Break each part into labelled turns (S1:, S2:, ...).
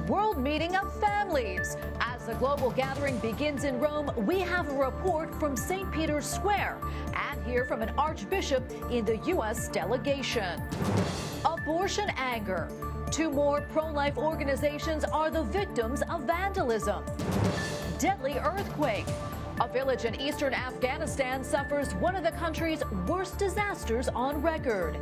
S1: World Meeting of Families. As the global gathering begins in Rome, we have a report from St. Peter's Square and hear from an archbishop in the U.S. delegation. Abortion anger. 2 more pro-life organizations are the victims of vandalism. Deadly earthquake. A village in eastern Afghanistan suffers one of the country's worst disasters on record.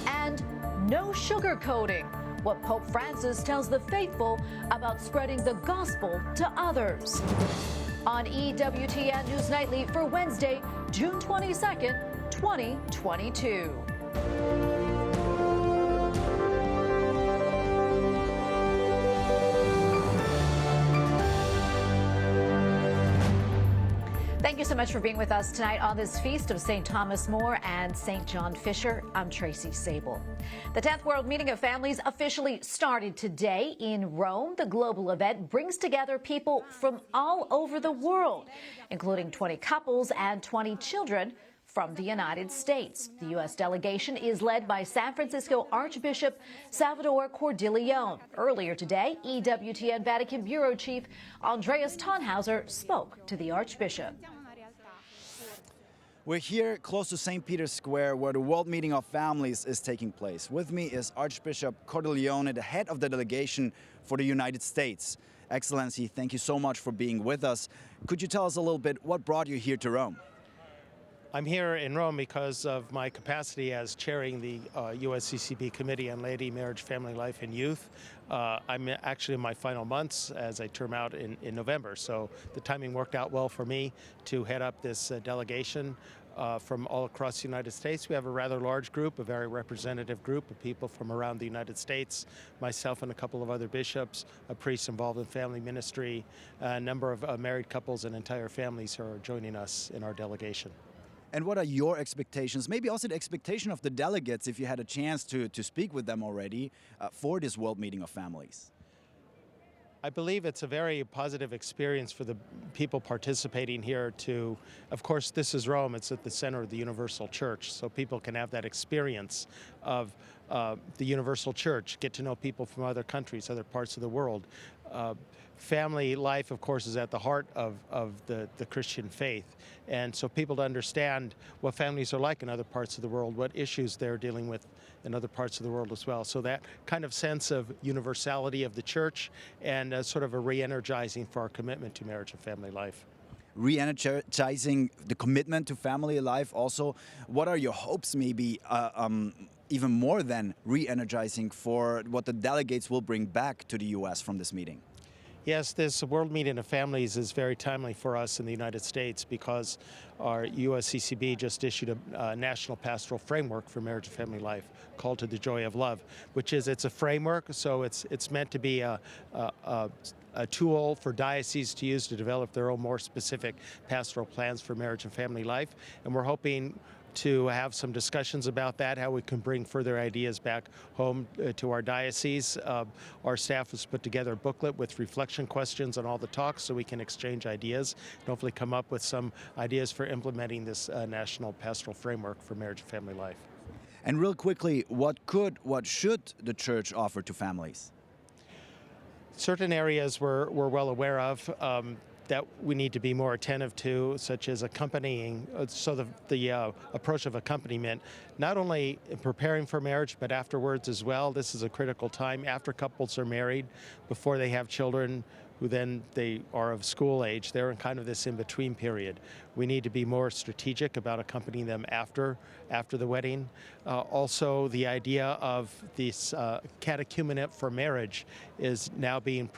S1: And no sugarcoating. What Pope Francis tells the faithful about spreading the gospel to others. On EWTN News Nightly for Wednesday, June 22nd, 2022. Thank you so much for being with us tonight on this feast of St. Thomas More and St. John Fisher. I'm Tracy Sable. The 10th World Meeting of Families officially started today in Rome. The global event brings together people from all over the world, including 20 couples and 20 children from the United States. The U.S. delegation is led by San Francisco Archbishop Salvatore Cordileone. Earlier today, EWTN Vatican Bureau Chief Andreas Thonhauser spoke to the Archbishop.
S2: We're here close to St. Peter's Square where the World Meeting of Families is taking place. With me is Archbishop Cordileone, the head of the delegation for the United States. Excellency, thank you so much for being with us. Could you tell us a little bit what brought you here to Rome?
S3: I'm here in Rome because of my capacity as chairing the USCCB Committee on Laity, Marriage, Family Life, and Youth. I'm actually in my final months as I term out in November, so the timing worked out well for me to head up this delegation from all across the United States. We have a rather large group, a very representative group of people from around the United States, myself and a couple of other bishops, a priest involved in family ministry, a number of married couples and entire families who are joining us in our delegation.
S2: And what are your expectations, maybe also the expectation of the delegates, if you had a chance to speak with them already, for this World Meeting of Families?
S3: I believe it's a very positive experience for the people participating here to, of course, this is Rome, it's at the center of the Universal Church, so people can have that experience of the Universal Church, get to know people from other countries, other parts of the world. Family life, of course, is at the heart of the Christian faith. And so people to understand what families are like in other parts of the world, what issues they're dealing with in other parts of the world as well. So that kind of sense of universality of the church and sort of a re-energizing for our commitment to marriage and family life.
S2: Re-energizing the commitment to family life also. What are your hopes maybe even more than re-energizing for what the delegates will bring back to the U.S. from this meeting?
S3: Yes, this World Meeting of Families is very timely for us in the United States because our USCCB just issued a national pastoral framework for marriage and family life called To the Joy of Love, which is, it's a framework, so it's meant to be a tool for dioceses to use to develop their own more specific pastoral plans for marriage and family life. And we're hoping to have some discussions about that, how we can bring further ideas back home to our diocese. Our staff has put together a booklet with reflection questions on all the talks so we can exchange ideas and hopefully come up with some ideas for implementing this national pastoral framework for marriage and family life.
S2: And real quickly, what should the church offer to families?
S3: Certain areas we're well aware of that we need to be more attentive to, such as accompanying, so the approach of accompaniment, not only in preparing for marriage, but afterwards as well. This is a critical time after couples are married, before they have children, who then they are of school age. They're in kind of this in-between period. We need to be more strategic about accompanying them after the wedding. Also, the idea of this catechumenate for marriage is now being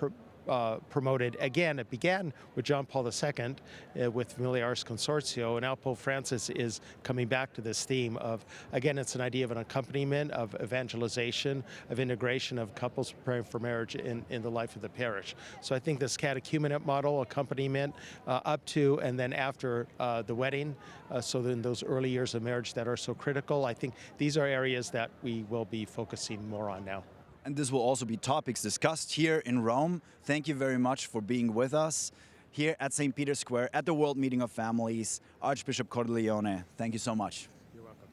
S3: promoted. Again, it began with John Paul II with Familiaris Consortio, and now Pope Francis is coming back to this theme of, again, it's an idea of an accompaniment, of evangelization, of integration of couples preparing for marriage in the life of the parish. So I think this catechumenate model, accompaniment up to and then after the wedding, so in those early years of marriage that are so critical, I think these are areas that we will be focusing more on now.
S2: And this will also be topics discussed here in Rome. Thank you very much for being with us here at St. Peter's Square at the World Meeting of Families. Archbishop Cordileone, thank you so much.
S3: You're welcome.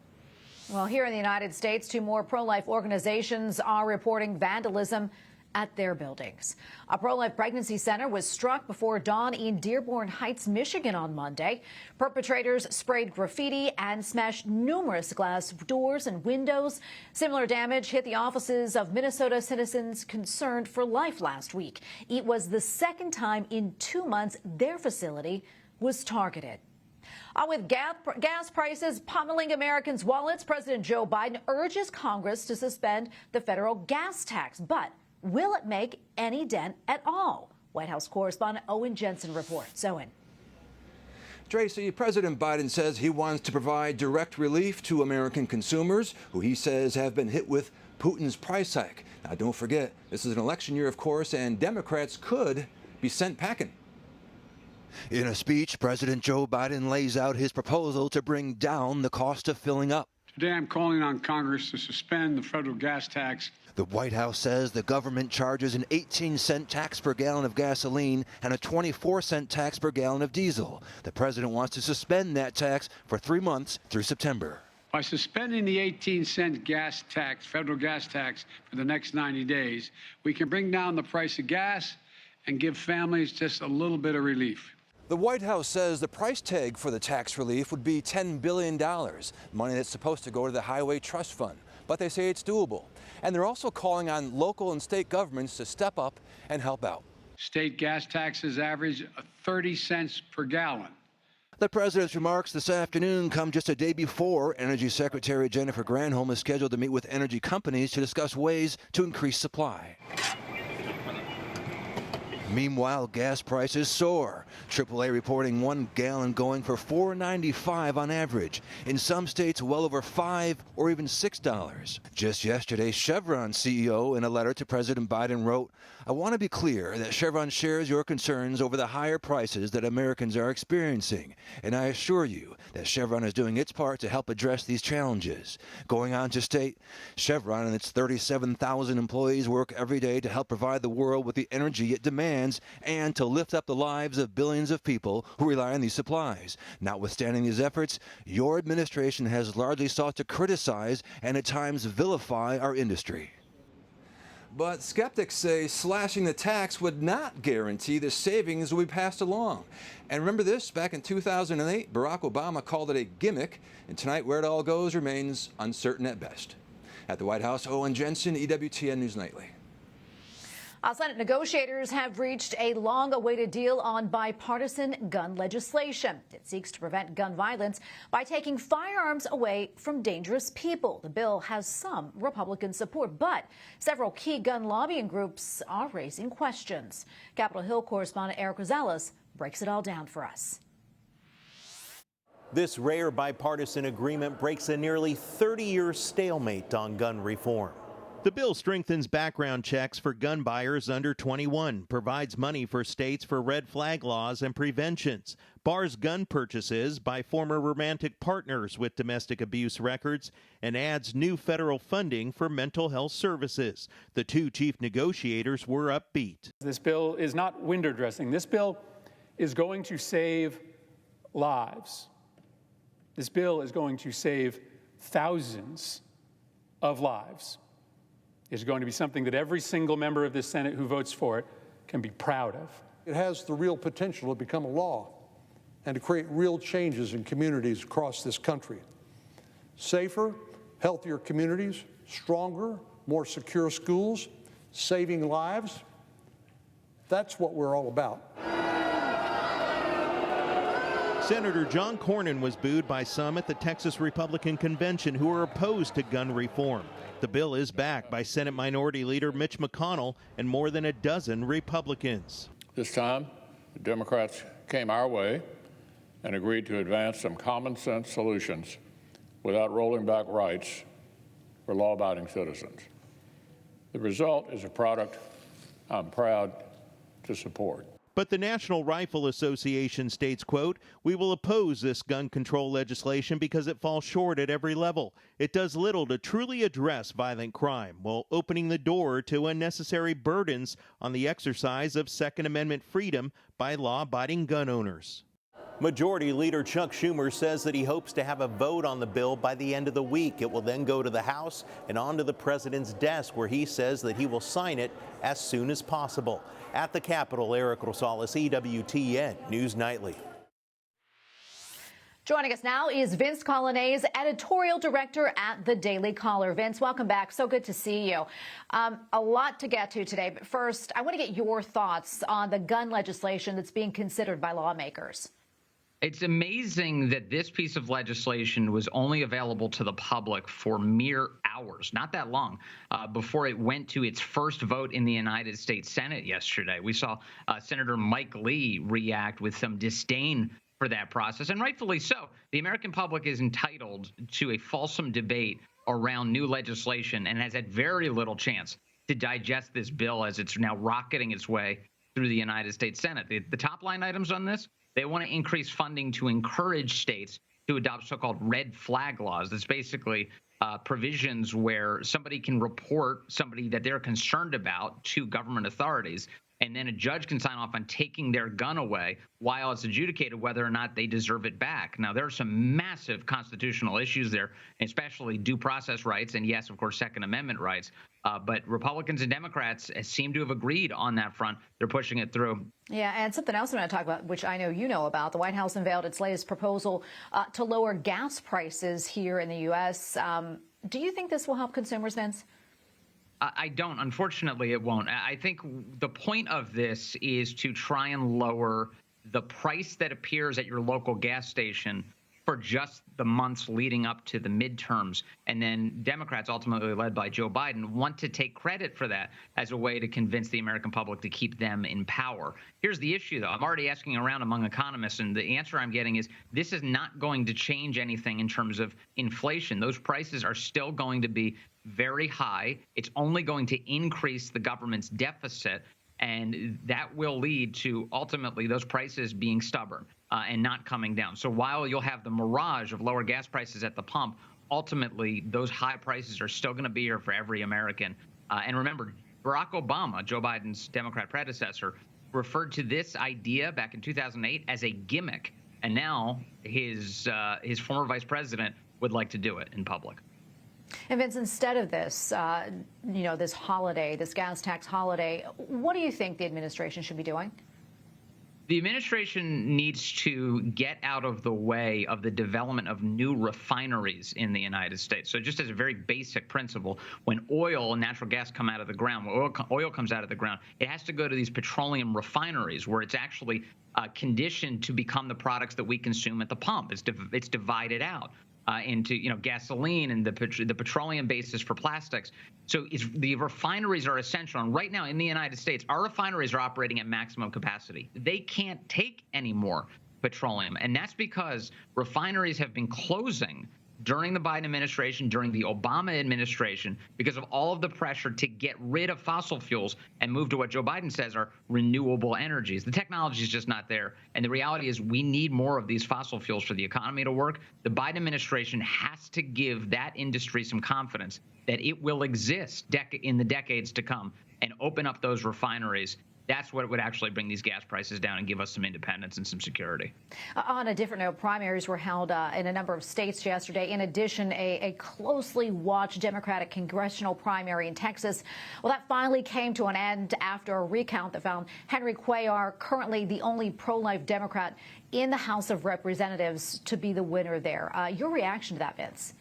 S1: Well, here in the United States, 2 more pro-life organizations are reporting vandalism at their buildings. A pro-life pregnancy center was struck before dawn in Dearborn Heights, Michigan on Monday. Perpetrators sprayed graffiti and smashed numerous glass doors and windows. Similar damage hit the offices of Minnesota citizens concerned for life last week. It was the second time in 2 months their facility was targeted. With gas prices pummeling Americans' wallets, President Joe Biden urges Congress to suspend the federal gas tax. But will it make any dent at all? White House correspondent Owen Jenson reports. Owen.
S4: Tracy, President Biden says he wants to provide direct relief to American consumers who he says have been hit with Putin's price hike. Now, don't forget, this is an election year, of course, and Democrats could be sent packing.
S5: In a speech, President Joe Biden lays out his proposal to bring down the cost of filling up.
S6: Today, I'm calling on Congress to suspend the federal gas tax.
S5: The White House says the government charges an 18-cent tax per gallon of gasoline and a 24-cent tax per gallon of diesel. The president wants to suspend that tax for 3 months through September.
S6: By suspending the 18-cent gas tax, federal gas tax, for the next 90 days, we can bring down the price of gas and give families just a little bit of relief.
S4: The White House says the price tag for the tax relief would be $10 billion, money that's supposed to go to the Highway Trust Fund. But they say it's doable. And they're also calling on local and state governments to step up and help out.
S6: State gas taxes average 30 cents per gallon.
S5: The president's remarks this afternoon come just a day before Energy Secretary Jennifer Granholm is scheduled to meet with energy companies to discuss ways to increase supply. Meanwhile, gas prices soar. AAA reporting 1 gallon going for $4.95 on average. In some states, well over $5 or even $6. Just yesterday, Chevron CEO, in a letter to President Biden, wrote, "I want to be clear that Chevron shares your concerns over the higher prices that Americans are experiencing. And I assure you that Chevron is doing its part to help address these challenges." Going on to state, Chevron and its 37,000 employees work every day to help provide the world with the energy it demands and to lift up the lives of billions of people who rely on these supplies. Notwithstanding these efforts, your administration has largely sought to criticize and at times vilify our industry.
S4: But skeptics say slashing the tax would not guarantee the savings will be passed along. And remember this, back in 2008, Barack Obama called it a gimmick, and tonight where it all goes remains uncertain at best. At the White House, Owen Jenson, EWTN News Nightly.
S1: Senate negotiators have reached a long-awaited deal on bipartisan gun legislation. It seeks to prevent gun violence by taking firearms away from dangerous people. The bill has some Republican support, but several key gun lobbying groups are raising questions. Capitol Hill correspondent Erik Rosales breaks it all down for us.
S7: This rare bipartisan agreement breaks a nearly 30-year stalemate on gun reform. The bill strengthens background checks for gun buyers under 21, provides money for states for red flag laws and preventions, bars gun purchases by former romantic partners with domestic abuse records, and adds new federal funding for mental health services. The two chief negotiators were upbeat.
S8: This bill is not window dressing. This bill is going to save lives. This bill is going to save thousands of lives. Is going to be something that every single member of this Senate who votes for it can be proud of.
S9: It has the real potential to become a law and to create real changes in communities across this country. Safer, healthier communities, stronger, more secure schools, saving lives. That's what we're all about.
S7: Senator John Cornyn was booed by some at the Texas Republican Convention who are opposed to gun reform. The bill is backed by Senate Minority Leader Mitch McConnell and more than a dozen Republicans.
S10: This time, the Democrats came our way and agreed to advance some common sense solutions without rolling back rights for law-abiding citizens. The result is a product I'm proud to support.
S7: But the National Rifle Association states, quote, "We will oppose this gun control legislation because it falls short at every level. It does little to truly address violent crime while opening the door to unnecessary burdens on the exercise of Second Amendment freedom by law-abiding gun owners." Majority Leader Chuck Schumer says that he hopes to have a vote on the bill by the end of the week. It will then go to the House and onto the president's desk, where he says that he will sign it as soon as possible. At the Capitol, Erik Rosales, EWTN News Nightly.
S1: Joining us now is Vince Coglianese, editorial director at the Daily Caller. Vince, welcome back. So good to see you. A lot to get to today, but first, I want to get your thoughts on the gun legislation that's being considered by lawmakers.
S11: It's amazing that this piece of legislation was only available to the public for mere hours, not that long, before it went to its first vote in the United States Senate yesterday. We saw Senator Mike Lee react with some disdain for that process, and rightfully so. The American public is entitled to a fulsome debate around new legislation and has had very little chance to digest this bill as it's now rocketing its way through the United States Senate. The top line items on this: they want to increase funding to encourage states to adopt so-called red flag laws. That's basically provisions where somebody can report somebody that they're concerned about to government authorities, and then a judge can sign off on taking their gun away while it's adjudicated whether or not they deserve it back. Now, there are some massive constitutional issues there, especially due process rights, and yes, of course, Second Amendment rights. But Republicans and Democrats seem to have agreed on that front. They're pushing it through.
S1: Yeah, and something else I'm going to talk about, which I know you know about. The White House unveiled its latest proposal to lower gas prices here in the U.S. Do you think this will help consumers, Vince?
S11: I don't. Unfortunately, it won't. I think the point of this is to try and lower the price that appears at your local gas station for just the months leading up to the midterms. And then Democrats, ultimately led by Joe Biden, want to take credit for that as a way to convince the American public to keep them in power. Here's the issue, though. I'm already asking around among economists, and the answer I'm getting is this is not going to change anything in terms of inflation. Those prices are still going to be very high. It's only going to increase the government's deficit, and that will lead to ultimately those prices being stubborn and not coming down. So while you'll have the mirage of lower gas prices at the pump, ultimately those high prices are still going to be here for every American. And remember, Barack Obama, Joe Biden's Democrat predecessor, referred to this idea back in 2008 as a gimmick, and now his former vice president would like to do it in public.
S1: And Vince, instead of this, this holiday, this gas tax holiday, what do you think the administration should be doing?
S11: The administration needs to get out of the way of the development of new refineries in the United States. So just as a very basic principle, when oil and natural gas come out of the ground, when oil comes out of the ground, it has to go to these petroleum refineries where it's actually conditioned to become the products that we consume at the pump. It's divided out into gasoline and the petroleum basis for plastics. So the refineries are essential. And right now in the United States, our refineries are operating at maximum capacity. They can't take any more petroleum. And that's because refineries have been closing during the Biden administration, during the Obama administration, because of all of the pressure to get rid of fossil fuels and move to what Joe Biden says are renewable energies. The technology is just not there. And the reality is we need more of these fossil fuels for the economy to work. The Biden administration has to give that industry some confidence that it will exist in the decades to come and open up those refineries. That's what would actually bring these gas prices down and give us some independence and some security.
S1: On a different note, primaries were held in a number of states yesterday. In addition, a closely watched Democratic congressional primary in Texas. Well, that finally came to an end after a recount that found Henry Cuellar, currently the only pro-life Democrat in the House of Representatives, to be the winner there. Your reaction to that, Vince?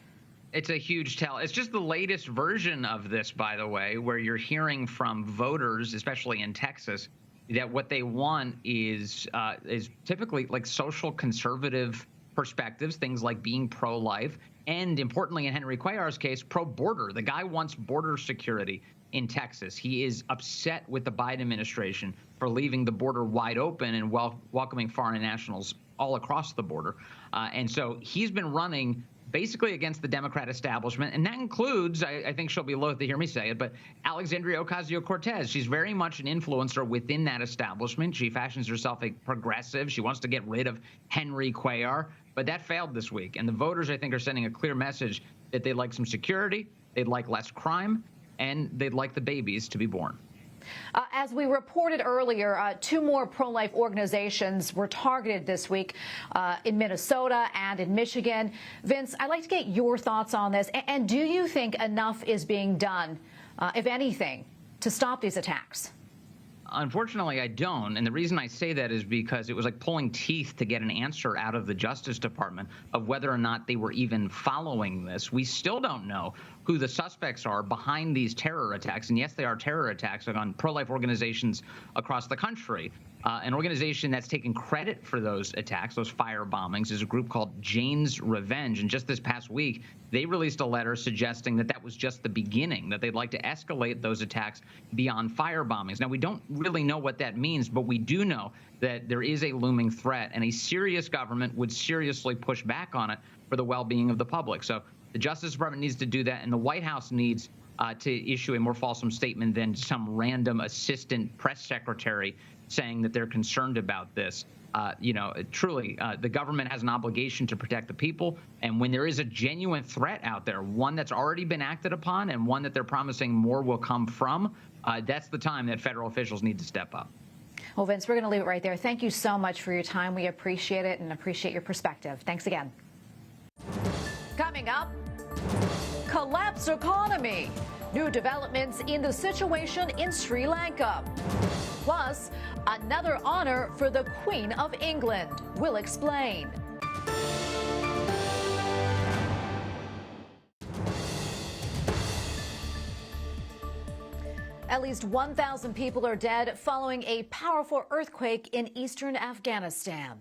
S11: It's a huge tell. It's just the latest version of this, by the way, where you're hearing from voters, especially in Texas, that what they want is typically like social conservative perspectives, things like being pro-life, and importantly, in Henry Cuellar's case, pro-border. The guy wants border security in Texas. He is upset with the Biden administration for leaving the border wide open and welcoming foreign nationals all across the border. And so he's been running basically against the Democrat establishment, and that includes, I think she'll be loath to hear me say it, but Alexandria Ocasio-Cortez. She's very much an influencer within that establishment. She fashions herself a progressive. She wants to get rid of Henry Cuellar, but that failed this week. And the voters, I think, are sending a clear message that they'd like some security, they'd like less crime, and they'd like the babies to be born.
S1: As we reported earlier, two more pro-life organizations were targeted this week in Minnesota and in Michigan. Vince, I'd like to get your thoughts on this. And do you think enough is being done, if anything, to stop these attacks?
S11: Unfortunately, I don't. And the reason I say that is because it was like pulling teeth to get an answer out of the Justice Department of whether or not they were even following this. We still don't know who the suspects are behind these terror attacks. And yes, they are terror attacks on pro-life organizations across the country. An organization that's taken credit for those attacks, those fire bombings, is a group called Jane's Revenge. And just this past week, they released a letter suggesting that that was just the beginning, that they'd like to escalate those attacks beyond fire bombings. Now, we don't really know what that means, but we do know that there is a looming threat, and a serious government would seriously push back on it for the well-being of the public. So the Justice Department needs to do that, and the White House needs to issue a more fulsome statement than some random assistant press secretary saying that they're concerned about this. Truly, the government has an obligation to protect the people. And when there is a genuine threat out there, one that's already been acted upon and one that they're promising more will come from, that's the time that federal officials need to step up.
S1: Well, Vince, we're going to leave it right there. Thank you so much for your time. We appreciate it and appreciate your perspective. Thanks again. Coming up, collapsed economy. New developments in the situation in Sri Lanka. Plus, another honor for the Queen of England. We'll explain. At least 1,000 people are dead following a powerful earthquake in eastern Afghanistan.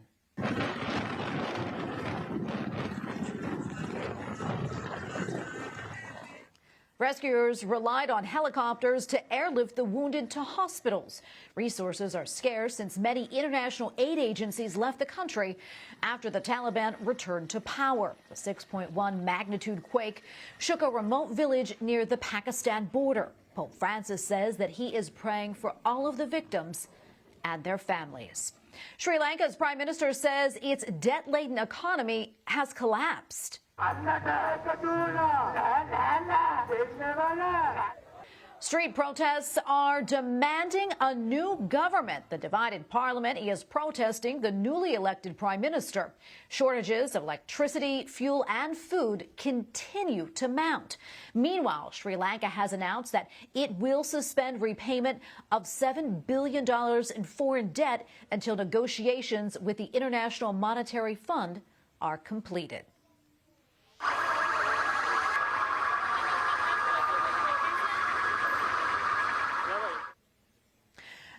S1: Rescuers relied on helicopters to airlift the wounded to hospitals. Resources are scarce since many international aid agencies left the country after the Taliban returned to power. The 6.1 magnitude quake shook a remote village near the Pakistan border. Pope Francis says that he is praying for all of the victims and their families. Sri Lanka's prime minister says its debt-laden economy has collapsed. Street protests are demanding a new government. The divided parliament is protesting the newly elected prime minister. Shortages of electricity, fuel, and food continue to mount. Meanwhile, Sri Lanka has announced that it will suspend repayment of $7 billion in foreign debt until negotiations with the International Monetary Fund are completed.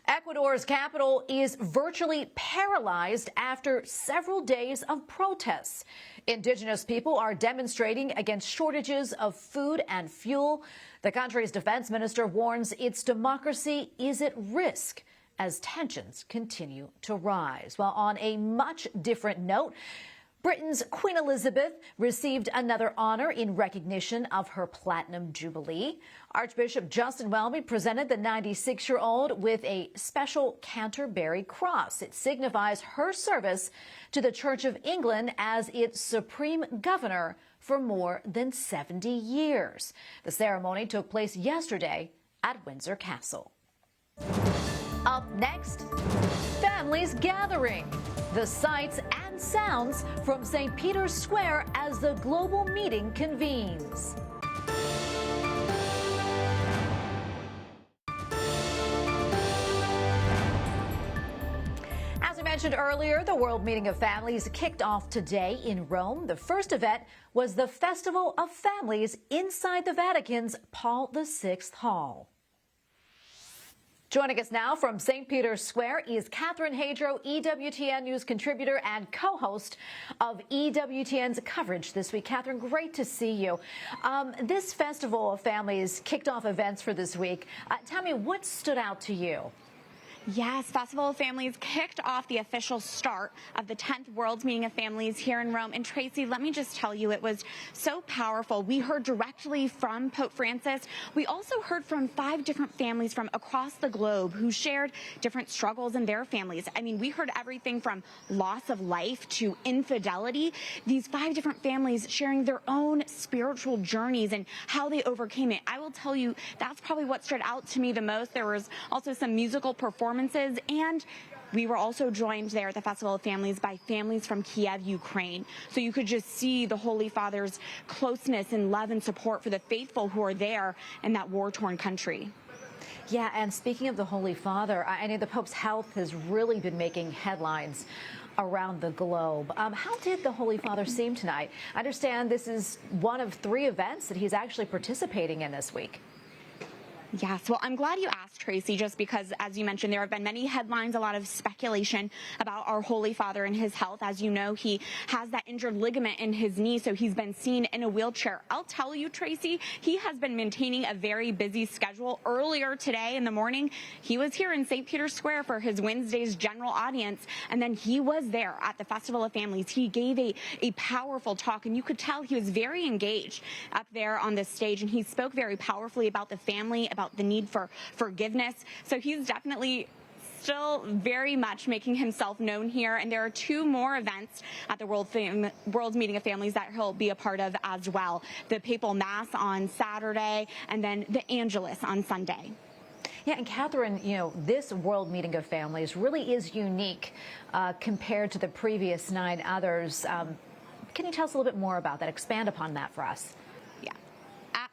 S1: Ecuador's capital is virtually paralyzed after several days of protests. Indigenous people are demonstrating against shortages of food and fuel. The country's defense minister warns its democracy is at risk as tensions continue to rise. Well, on a much different note, Britain's Queen Elizabeth received another honor in recognition of her Platinum Jubilee. Archbishop Justin Welby presented the 96-year-old with a special Canterbury Cross. It signifies her service to the Church of England as its supreme governor for more than 70 years. The ceremony took place yesterday at Windsor Castle. Up next, families gathering. The sights and sounds from St. Peter's Square as the global meeting convenes. As we mentioned earlier, the World Meeting of Families kicked off today in Rome. The first event was the Festival of Families inside the Vatican's Paul VI Hall. Joining us now from St. Peter's Square is Catherine Hadro, EWTN News contributor and co-host of EWTN's coverage this week. Catherine, great to see you. This Festival of Families kicked off events for this week. Tell me, what stood out to you?
S12: Yes, Festival of Families kicked off the official start of the 10th World Meeting of Families here in Rome. And Tracy, let me just tell you, it was so powerful. We heard directly from Pope Francis. We also heard from 5 different families from across the globe who shared different struggles in their families. I mean, we heard everything from loss of life to infidelity. These 5 different families sharing their own spiritual journeys and how they overcame it. I will tell you, that's probably what stood out to me the most. There was also some musical performances, and we were also joined there at the Festival of Families by families from Kiev, Ukraine. So you could just see the Holy Father's closeness and love and support for the faithful who are there in that war-torn country.
S1: Yeah, and speaking of the Holy Father, I know the Pope's health has really been making headlines around the globe. How did the Holy Father seem tonight? I understand this is one of 3 events that he's actually participating in this week.
S12: Yes, well, I'm glad you asked, Tracy, just because, as you mentioned, there have been many headlines, a lot of speculation about our Holy Father and his health. As you know, he has that injured ligament in his knee, so he's been seen in a wheelchair. I'll tell you, Tracy, he has been maintaining a very busy schedule. Earlier today in the morning, he was here in St. Peter's Square for his Wednesday's general audience, and then he was there at the Festival of Families. He gave a powerful talk, and you could tell he was very engaged up there on this stage, and he spoke very powerfully about the family, about the need for forgiveness. So he's definitely still very much making himself known here. And there are 2 more events at the World Meeting of Families that he'll be a part of as well. The Papal Mass on Saturday and then the Angelus on Sunday.
S1: Yeah, and Catherine, you know, this World Meeting of Families really is unique compared to the previous 9 others. Can you tell us a little bit more about that? Expand upon that for us.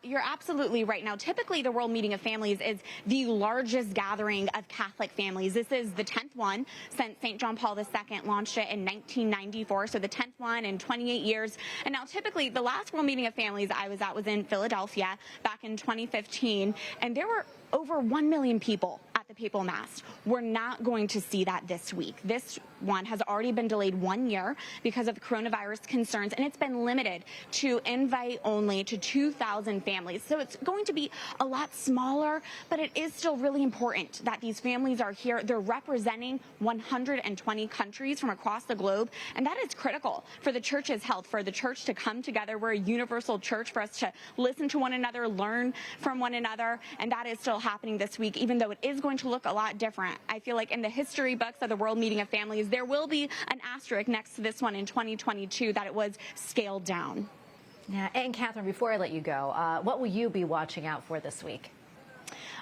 S12: You're absolutely right. Now, typically the World Meeting of Families is the largest gathering of Catholic families. This is the 10th one since St. John Paul II launched it in 1994, so the 10th one in 28 years. And now typically the last World Meeting of Families I was at was in Philadelphia back in 2015, and there were over 1 million people at the Papal Mass. We're not going to see that this week. This one has already been delayed 1 year because of coronavirus concerns, and it's been limited to invite only to 2,000 families. So it's going to be a lot smaller, but it is still really important that these families are here. They're representing 120 countries from across the globe, and that is critical for the church's health, for the church to come together. We're a universal church, for us to listen to one another, learn from one another, and that is still happening this week, even though it is going to look a lot different. I feel like in the history books of the World Meeting of Families, there will be an asterisk next to this one in 2022 that it was scaled down.
S1: Yeah, and Catherine, before I let you go, what will you be watching out for this week?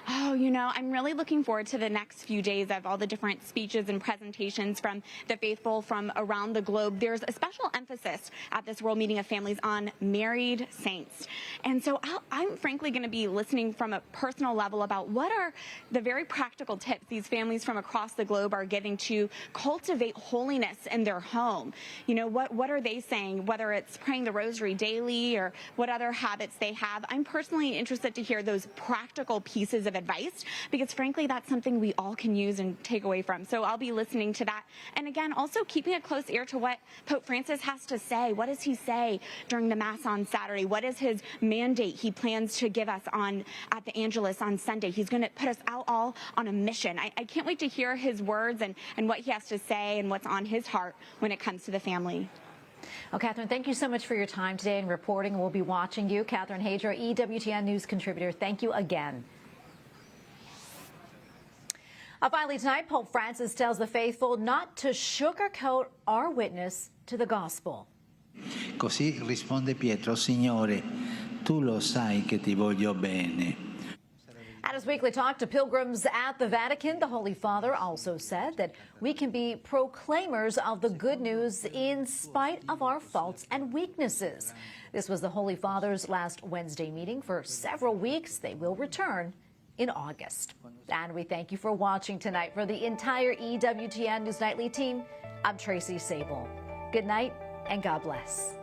S12: Oh, you know, I'm really looking forward to the next few days of all the different speeches and presentations from the faithful from around the globe. There's a special emphasis at this World Meeting of Families on married saints. And so I'm frankly going to be listening from a personal level about what are the very practical tips these families from across the globe are giving to cultivate holiness in their home. You know, what are they saying, whether it's praying the rosary daily or what other habits they have. I'm personally interested to hear those practical pieces of advice, because frankly, that's something we all can use and take away from. So I'll be listening to that. And again, also keeping a close ear to what Pope Francis has to say. What does he say during the Mass on Saturday? What is his mandate he plans to give us at the Angelus on Sunday? He's going to put us out all on a mission. I can't wait to hear his words and what he has to say and what's on his heart when it comes to the family.
S1: Well, Catherine, thank you so much for your time today and reporting. We'll be watching you. Catherine Hadro, EWTN News contributor, thank you again. Finally tonight, Pope Francis tells the faithful not to sugarcoat our witness to the gospel.
S13: Così risponde Pietro, Signore, tu lo sai che ti voglio bene.
S1: At his weekly talk to pilgrims at the Vatican, the Holy Father also said that we can be proclaimers of the good news in spite of our faults and weaknesses. This was the Holy Father's last Wednesday meeting. For several weeks, they will return in August. And we thank you for watching tonight. For the entire EWTN News Nightly team, I'm Tracy Sable. Good night and God bless.